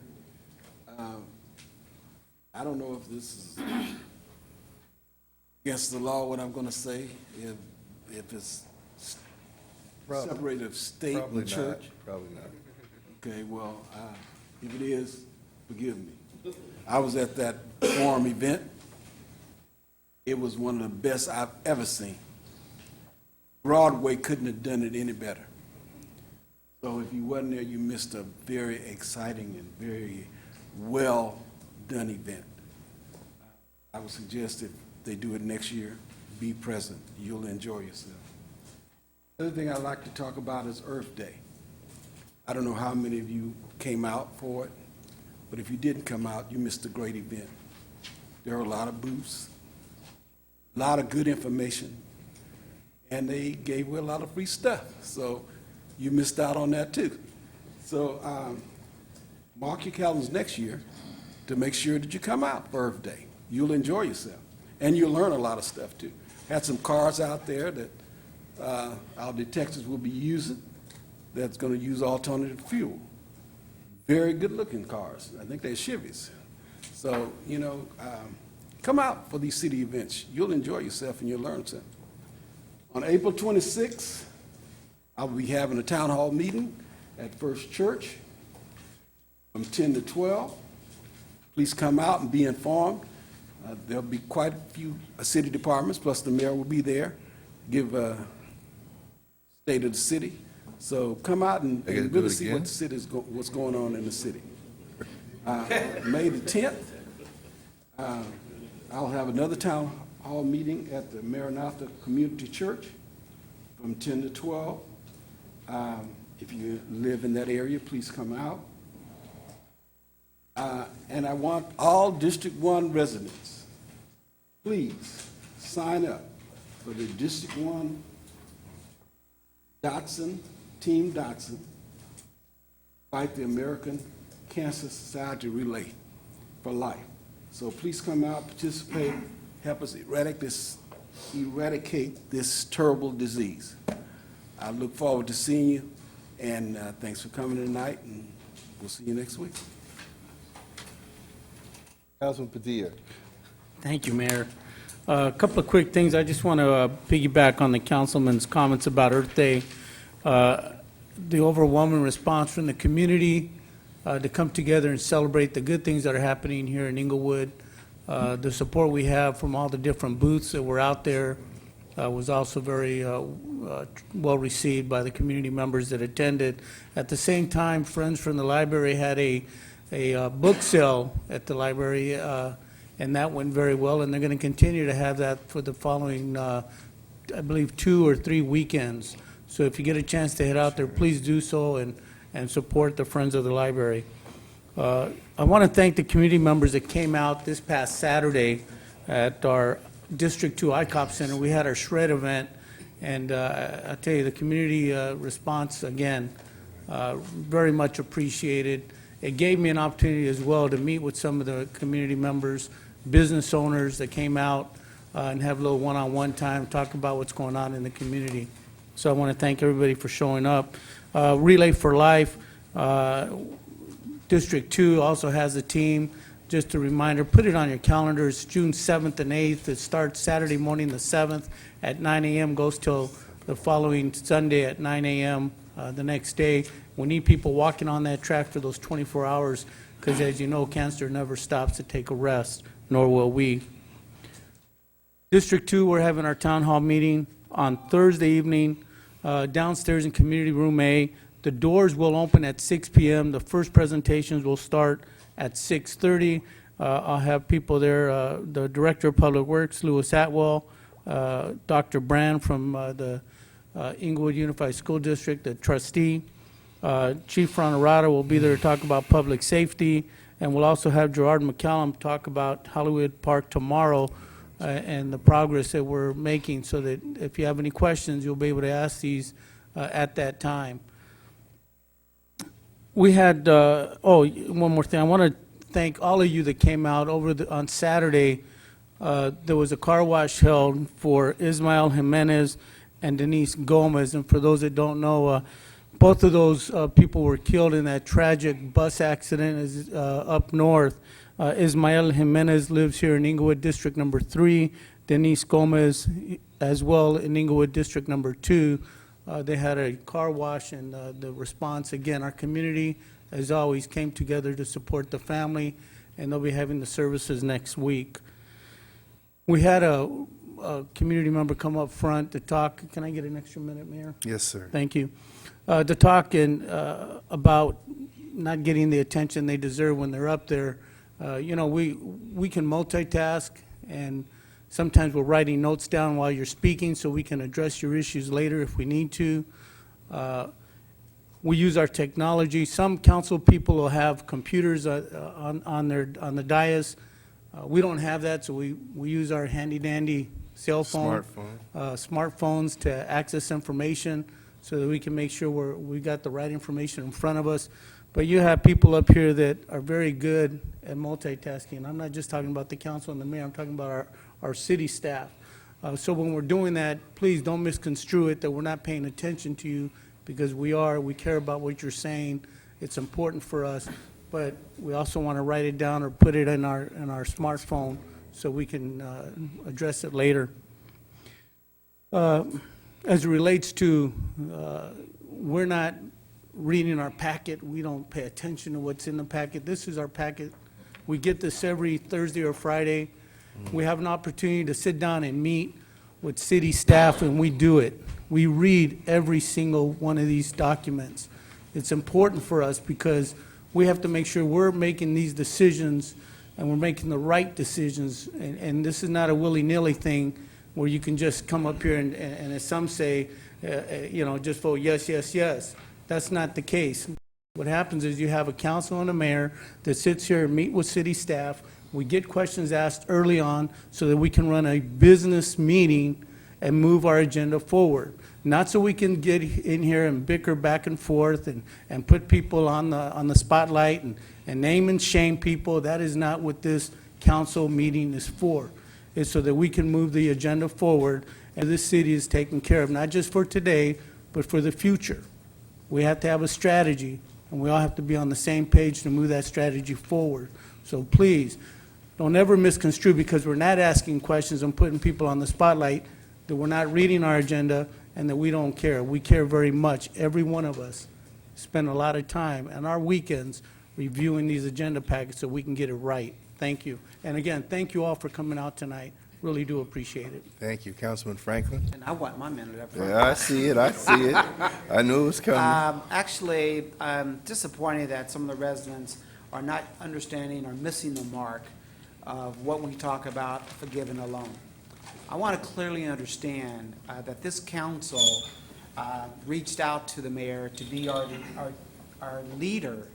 I don't know if this is against the law, what I'm going to say, if it's separated of state and church. Probably not. Okay, well, if it is, forgive me. I was at that forum event. It was one of the best I've ever seen. Broadway couldn't have done it any better. So if you wasn't there, you missed a very exciting and very well-done event. I would suggest if they do it next year, be present. You'll enjoy yourself. The other thing I'd like to talk about is Earth Day. I don't know how many of you came out for it, but if you didn't come out, you missed a great event. There are a lot of booths, a lot of good information, and they gave away a lot of free stuff. So you missed out on that too. So mark your calendars next year to make sure that you come out for Earth Day. You'll enjoy yourself, and you'll learn a lot of stuff too. Had some cars out there that our detectives will be using that's going to use alternative fuel. Very good-looking cars. I think they're Chevys. So, you know, come out for these city events. You'll enjoy yourself and you'll learn something. On April 26th, I will be having a town hall meeting at First Church from 10 to 12. Please come out and be informed. There'll be quite a few city departments, plus the mayor will be there, give a state of the city. So come out and really see what the city is what's going on in the city. May the 10th, I'll have another town hall meeting at the Maranatha Community Church from 10 to 12. If you live in that area, please come out. And I want all District 1 residents, please sign up for the District 1 Dotson, Team Dotson, Fight the American Cancer Society Relay for Life. So please come out, participate, help us eradicate this terrible disease. I look forward to seeing you, and thanks for coming tonight, and we'll see you next week. Councilman Padilla. Thank you, Mayor. A couple of quick things. I just want to piggyback on the councilman's comments about Earth Day. The overwhelming response from the community to come together and celebrate the good things that are happening here in Inglewood. The support we have from all the different booths that were out there was also very well received by the community members that attended. At the same time, Friends from the Library had a book sale at the library, and that went very well, and they're going to continue to have that for the following, I believe, 2 or 3 weekends. So if you get a chance to head out there, please do so and support the Friends of the Library. I want to thank the community members that came out this past Saturday at our District 2 ICOP Center. We had our shred event, and I tell you, the community response, again, very much appreciated. It gave me an opportunity as well to meet with some of the community members, business owners that came out and have a little one-on-one time, talk about what's going on in the community. So I want to thank everybody for showing up. Relay for Life, District 2 also has a team. Just a reminder, put it on your calendars, June 7th and 8th. It starts Saturday morning the 7th at 9 a.m., goes till the following Sunday at 9 a.m. The next day. We need people walking on that track for those 24 hours because, as you know, cancer never stops to take a rest, nor will we. District 2, we're having our town hall meeting on Thursday evening downstairs in Community Room A. The doors will open at 6 p.m. The first presentations will start at 6:30. I'll have people there, the Director of Public Works, Louis Atwell, Dr. Brand from the Inglewood Unified School District, the trustee. Chief Fronterada will be there to talk about public safety, and we'll also have Gerard McCallum talk about Hollywood Park tomorrow and the progress that we're making, so that if you have any questions, you'll be able to ask these at that time. We had, one more thing. I want to thank all of you that came out on Saturday. There was a car wash held for Ismael Jimenez and Denise Gomez. And for those that don't know, both of those people were killed in that tragic bus accident up north. Ismael Jimenez lives here in Inglewood District number 3. Denise Gomez as well in Inglewood District number 2. They had a car wash, and the response, again, our community, as always, came together to support the family, and they'll be having the services next week. We had a community member come up front to talk. Can I get an extra minute, Mayor? Yes, sir. Thank you. To talk about not getting the attention they deserve when they're up there. You know, we can multitask, and sometimes we're writing notes down while you're speaking so we can address your issues later if we need to. We use our technology. Some council people will have computers on the dais. We don't have that, so we use our handy-dandy cell phone, smartphones to access information so that we can make sure we got the right information in front of us. But you have people up here that are very good at multitasking. I'm not just talking about the council and the mayor. I'm talking about our city staff. So when we're doing that, please don't misconstrue it that we're not paying attention to you, because we are. We care about what you're saying. It's important for us. But we also want to write it down or put it in our smartphone so we can address it later. As it relates to, we're not reading our packet. We don't pay attention to what's in the packet. This is our packet. We get this every Thursday or Friday. We have an opportunity to sit down and meet with city staff, and we do it. We read every single one of these documents. It's important for us because we have to make sure we're making these decisions and we're making the right decisions. And this is not a willy-nilly thing where you can just come up here and as some say, just vote yes, yes, yes. That's not the case. What happens is you have a council and a mayor that sits here and meet with city staff. We get questions asked early on so that we can run a business meeting and move our agenda forward. Not so we can get in here and bicker back and forth and put people on the spotlight and name and shame people. That is not what this council meeting is for. It's so that we can move the agenda forward and this city is taken care of, not just for today, but for the future. We have to have a strategy, and we all have to be on the same page to move that strategy forward. So please, don't ever misconstrue, because we're not asking questions and putting people on the spotlight, that we're not reading our agenda and that we don't care. We care very much. Every one of us spend a lot of time on our weekends reviewing these agenda packets so we can get it right. Thank you. And again, thank you all for coming out tonight. Really do appreciate it. Thank you, Councilman Franklin. And I want my minute up front. Yeah, I see it, I see it. I knew it was coming. Actually, I'm disappointed that some of the residents are not understanding or missing the mark of what we talk about forgiving a loan. I want to clearly understand that this council reached out to the mayor to be our leader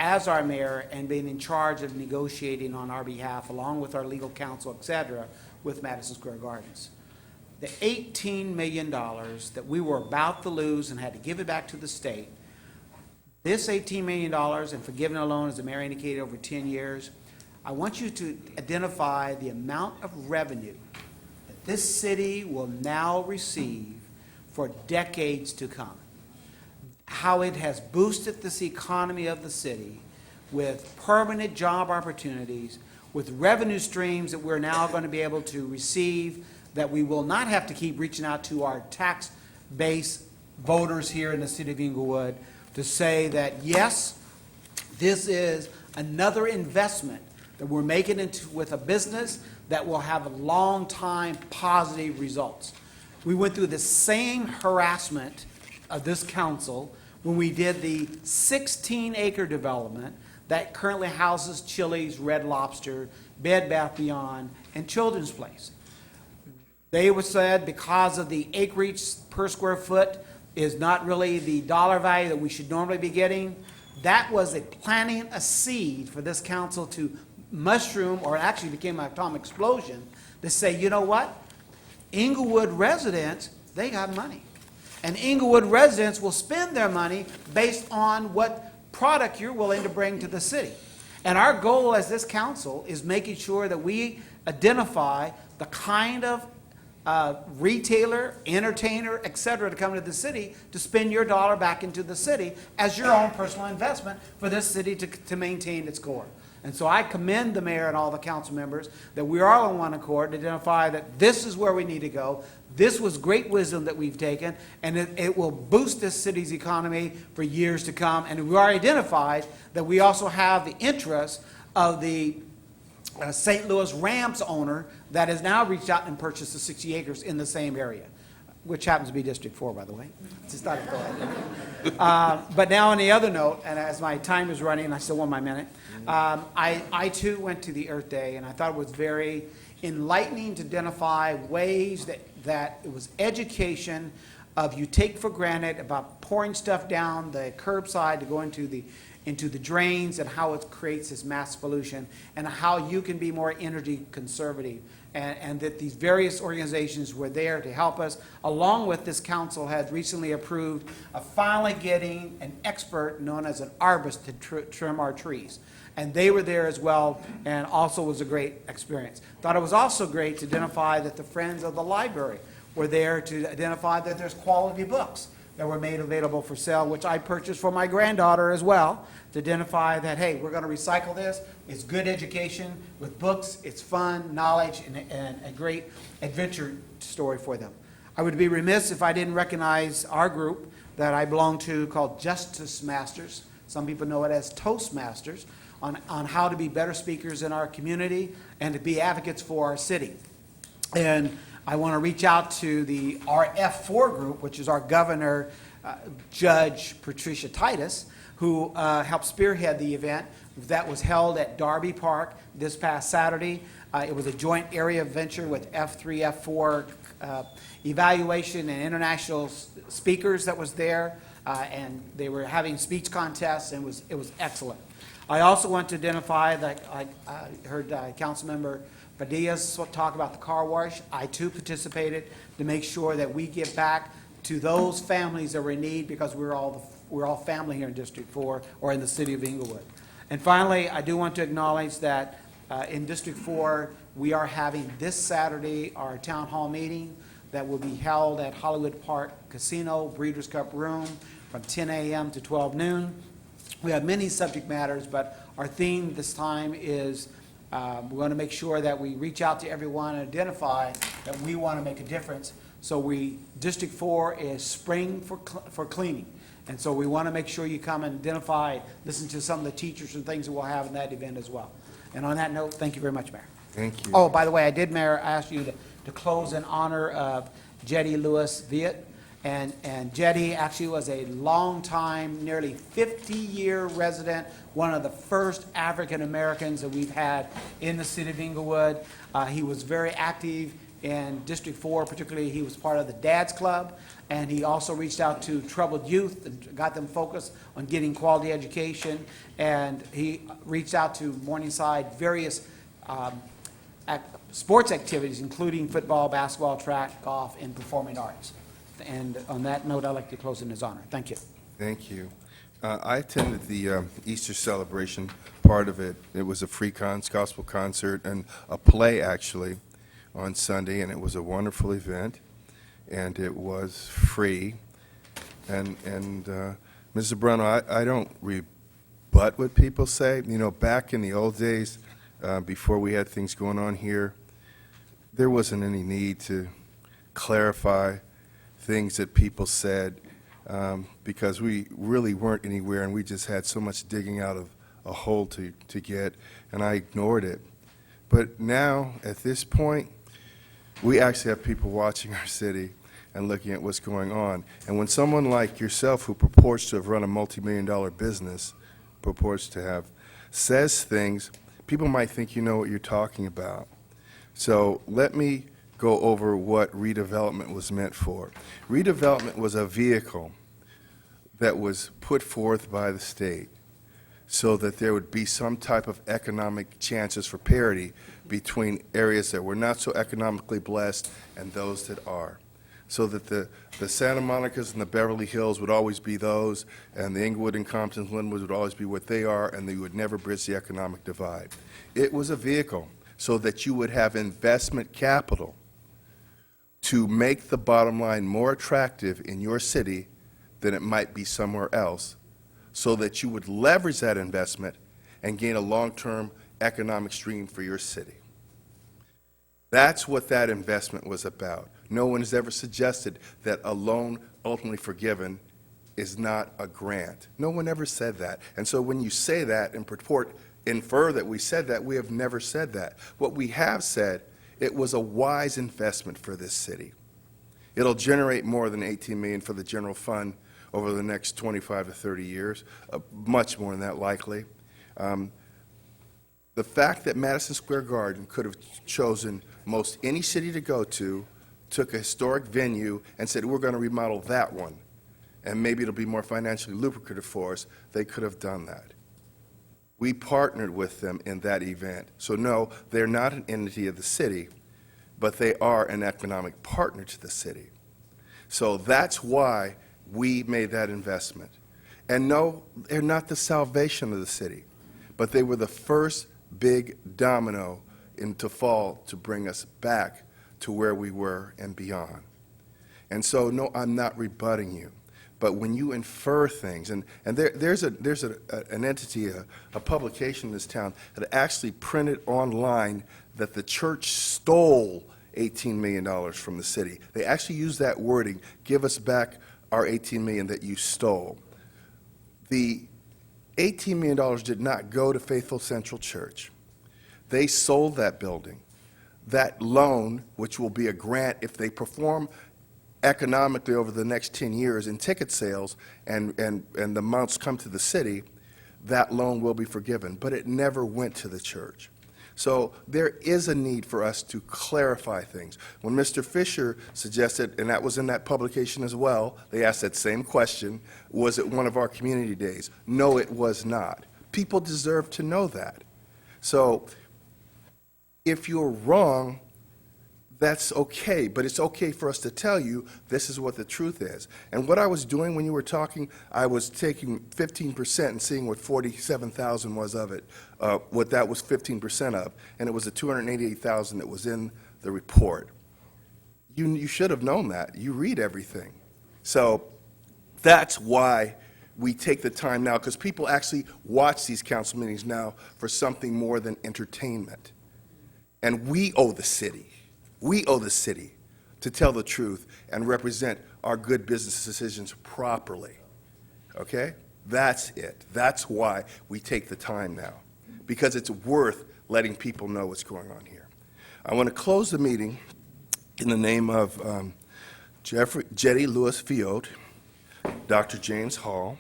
as our mayor and being in charge of negotiating on our behalf, along with our legal counsel, et cetera, with Madison Square Gardens. The $18 million that we were about to lose and had to give it back to the state, this $18 million and forgiving a loan, as the mayor indicated, over 10 years, I want you to identify the amount of revenue that this city will now receive for decades to come. How it has boosted this economy of the city with permanent job opportunities, with revenue streams that we're now going to be able to receive, that we will not have to keep reaching out to our tax base voters here in the city of Inglewood to say that, yes, this is another investment that we're making into with a business that will have long time positive results. We went through the same harassment of this council when we did the 16-acre development that currently houses Chili's, Red Lobster, Bed Bath Beyond, and Children's Place. They were said because of the acreage per square foot is not really the dollar value that we should normally be getting. That was planting a seed for this council to mushroom, or actually became an atomic explosion, to say, you know what? Inglewood residents, they got money. And Inglewood residents will spend their money based on what product you're willing to bring to the city. And our goal as this council is making sure that we identify the kind of retailer, entertainer, et cetera, to come to the city to spend your dollar back into the city as your own personal investment for this city to maintain its core. And so I commend the mayor and all the council members that we are all on one accord to identify that this is where we need to go. This was great wisdom that we've taken, and it will boost this city's economy for years to come. And we are identified that we also have the interest of the St. Louis Rams owner that has now reached out and purchased the 60 acres in the same area, which happens to be District 4, by the way. Just thought I'd throw that in. But now on the other note, and as my time is running, and I still want my minute, I too went to the Earth Day, and I thought it was very enlightening to identify ways that it was education of you take for granted about pouring stuff down the curbside to go into the drains, and how it creates this mass pollution, and how you can be more energy conservative. And that these various organizations were there to help us, along with this council had recently approved of finally getting an expert known as an arborist to trim our trees. And they were there as well, and also was a great experience. Thought it was also great to identify that the Friends of the Library were there to identify that there's quality books that were made available for sale, which I purchased for my granddaughter as well, to identify that, hey, we're going to recycle this. It's good education with books. It's fun, knowledge, and a great adventure story for them. I would be remiss if I didn't recognize our group that I belong to called Justice Masters. Some people know it as Toastmasters, on how to be better speakers in our community and to be advocates for our city. And I want to reach out to our F4 group, which is our governor, Judge Patricia Titus, who helped spearhead the event that was held at Darby Park this past Saturday. It was a joint area venture with F3, F4 evaluation and international speakers that was there, and they were having speech contests, and it was excellent. I also want to identify that I heard Councilmember Padilla talk about the car wash. I too participated to make sure that we get back to those families that were in need, because we're all family here in District 4 or in the city of Inglewood. And finally, I do want to acknowledge that in District 4, we are having this Saturday our town hall meeting. that will be held at Hollywood Park Casino, Breeders' Cup Room, from 10 a.m. to 12 noon. We have many subject matters, but our theme this time is we're going to make sure that we reach out to everyone and identify that we want to make a difference. So District 4 is Spring for Cleaning. And so we want to make sure you come and identify, listen to some of the teachers and things that we'll have in that event as well. And on that note, thank you very much, Mayor. Thank you. Oh, by the way, I did, Mayor, ask you to close in honor of Jetty Lewis Viet. And Jetty actually was a long-time, nearly 50-year resident, one of the first African-Americans that we've had in the city of Inglewood. He was very active in District 4, particularly he was part of the Dad's Club, and he also reached out to troubled youth and got them focused on getting quality education, and he reached out to Morningside various sports activities, including football, basketball, track, golf, and performing arts. And on that note, I'd like to close in his honor. Thank you. Thank you. I attended the Easter celebration, part of it. It was a free gospel concert and a play, actually, on Sunday, and it was a wonderful event, and it was free. And Mrs. Bruno, I don't rebut what people say. You know, back in the old days, before we had things going on here, there wasn't any need to clarify things that people said because we really weren't anywhere, and we just had so much digging out of a hole to get, and I ignored it. But now, at this point, we actually have people watching our city and looking at what's going on. And when someone like yourself, who purports to have run a multi-million-dollar business, says things, people might think you know what you're talking about. So let me go over what redevelopment was meant for. Redevelopment was a vehicle that was put forth by the state so that there would be some type of economic chances for parity between areas that were not so economically blessed and those that are. So that the Santa Monicas and the Beverly Hills would always be those, and the Inglewood and Compton and Linwood would always be what they are, and they would never bridge the economic divide. It was a vehicle so that you would have investment capital to make the bottom line more attractive in your city than it might be somewhere else, so that you would leverage that investment and gain a long-term economic stream for your city. That's what that investment was about. No one has ever suggested that a loan ultimately forgiven is not a grant. No one ever said that. And so when you say that and infer that we said that, we have never said that. What we have said, it was a wise investment for this city. It'll generate more than $18 million for the general fund over the next 25 to 30 years, much more than that likely. The fact that Madison Square Garden could have chosen most any city to go to, took a historic venue and said, we're going to remodel that one, and maybe it'll be more financially lucrative for us, they could have done that. We partnered with them in that event. So no, they're not an entity of the city, but they are an economic partner to the city. So that's why we made that investment. And no, they're not the salvation of the city, but they were the first big domino to fall to bring us back to where we were and beyond. And so, no, I'm not rebutting you. But when you infer things, and there's an entity, a publication in this town that actually printed online that the church stole $18 million from the city. They actually used that wording, give us back our $18 million that you stole. The $18 million did not go to Faithful Central Church. They sold that building. That loan, which will be a grant if they perform economically over the next 10 years in ticket sales and the amounts come to the city, that loan will be forgiven. But it never went to the church. So there is a need for us to clarify things. When Mr. Fisher suggested, and that was in that publication as well, they asked that same question, was it one of our community days? No, it was not. People deserve to know that. So if you're wrong, that's okay, but it's okay for us to tell you this is what the truth is. And what I was doing when you were talking, I was taking 15% and seeing what 47,000 was of it, what that was 15% of, and it was the 288,000 that was in the report. You should have known that. You read everything. So that's why we take the time now, because people actually watch these council meetings now for something more than entertainment. And we owe the city to tell the truth and represent our good business decisions properly. Okay? That's it. That's why we take the time now, because it's worth letting people know what's going on here. I want to close the meeting in the name of Jetty Lewis Field, Dr. James Hall,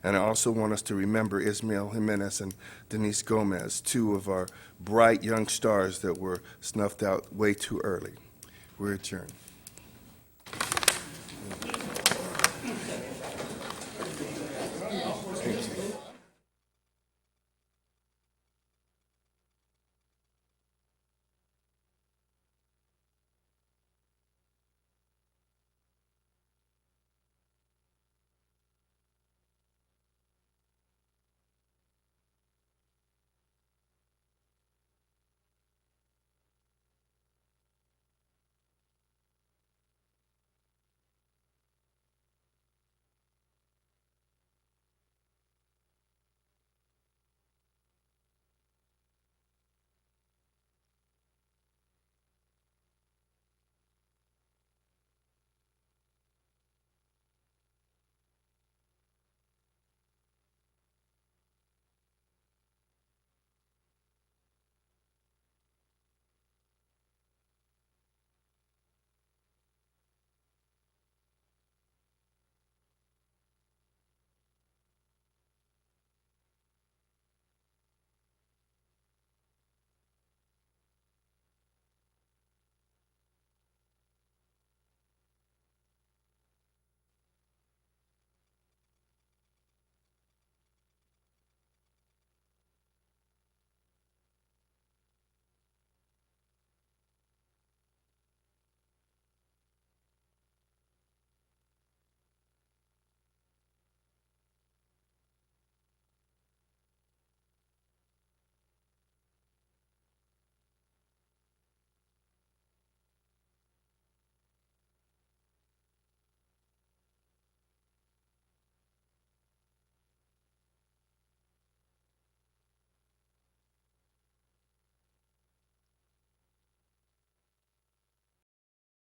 and I also want us to remember Ismael Jimenez and Denise Gomez, two of our bright young stars that were snuffed out way too early. We're adjourned.